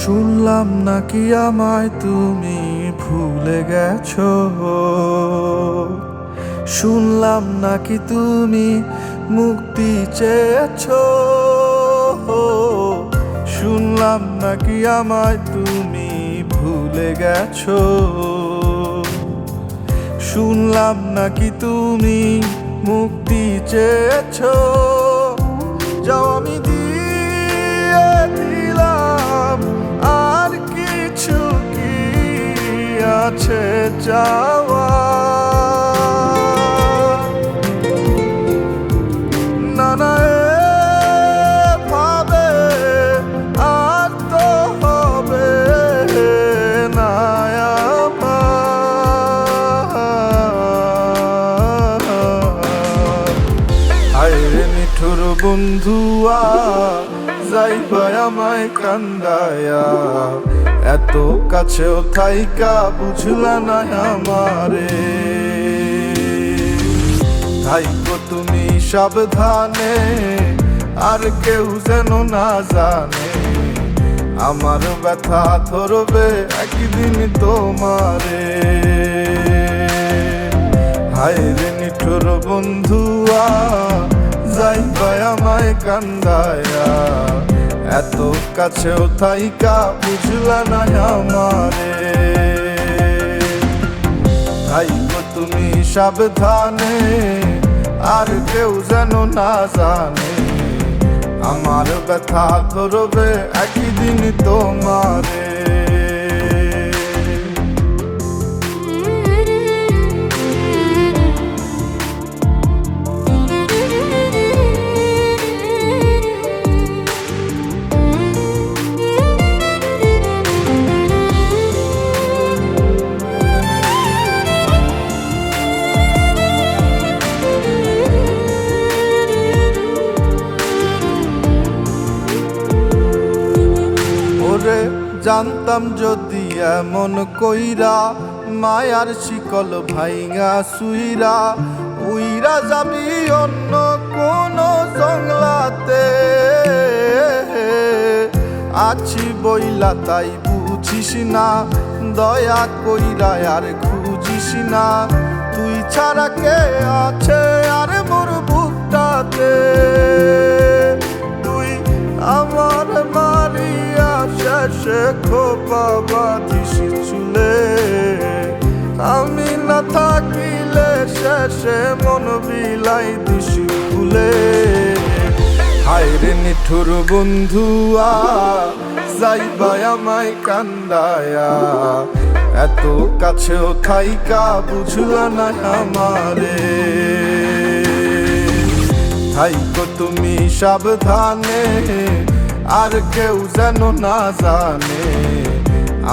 শুনলাম নাকি আমায় তুমি ভুলে গেছো, শুনলাম নাকি তুমি মুক্তি চেয়েছো, শুনলাম নাকি আমায় তুমি ভুলে গেছো, শুনলাম নাকি তুমি মুক্তি চেয়েছো। যাও আমি দিয়ে দিলাম, আর কিছু কি আছে চাওয়া? না না এভাবে আর তো হবে না আমার। হায়রে নিঠুর বন্ধুয়া, যাইবা আমায় কান্দায়া, এত কাছেও থাইকা বুঝলা না আমারে। থাইকো তুমি সাবধানে, আর কেউ যেন না জানে, আমার ব্যথা ধরবে একদিন তোমারে। হায়রে নিঠুর বন্ধুয়া, যাইবা আমায় কান্দায়া, এত কাছেও থাইকা বুঝলা না আমারে। থাইকো তুমি সাবধানে, আর কেউ যেন না জানে, আমার ব্যথা ধরবে একদিন তোমারে। জানতাম যদি এমন কইরা মায়ার শিকল ভাইঙা সুইরা উইরা যাবি অন্য কোন জংলাতে, আছি বইলা তাই বুঝিস না, দয়া কইরা আর খুঁজিস না, তুই ছাড়া কে আছে আর মোর বুকটাতে। তুই আমার মারিয়া শেষে খোপা বাঁধিস চুলে, আমি না থাকিলে শেষে মন বিলাই দিস ভুলে। হায়রে নিঠুর বন্ধুয়া, যাইবা আমায় কান্দায়া, এত কাছেও থাইকা বুঝলা না আমারে। থাইকো তুমি সাবধানে, আর কেউ যেন না জানে,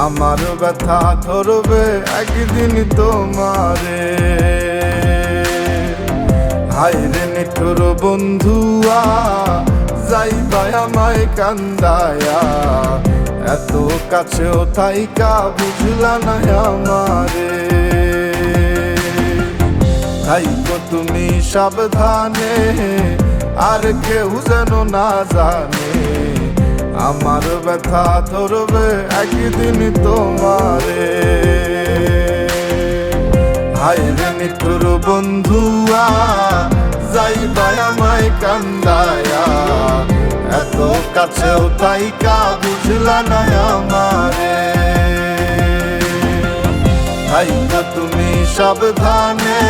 আমার ব্যথা ধরবে একদিন তোমারে। হায়রে নিঠুর বন্ধুয়া, যাইবা আমায় কান্দায়া, এত কাছেও থাইকা বুঝলা না আমারে। থাইকো তুমি সাবধানে, আর কেউ যেন না জানে, আমার ব্যথা ধরবে একদিন তোমারে। হায়রে নিঠুর বন্ধুয়া, যাইবা আমায় কান্দায়া, এত কাছেও থাইকা বুঝলা না আমারে। থাইকো তুমি সাবধানে,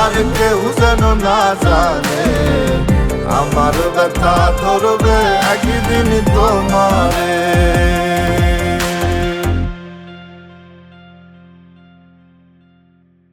আর কেউ যেন না জানে, আমার ব্যথা ধরবে একদিন তোমারে।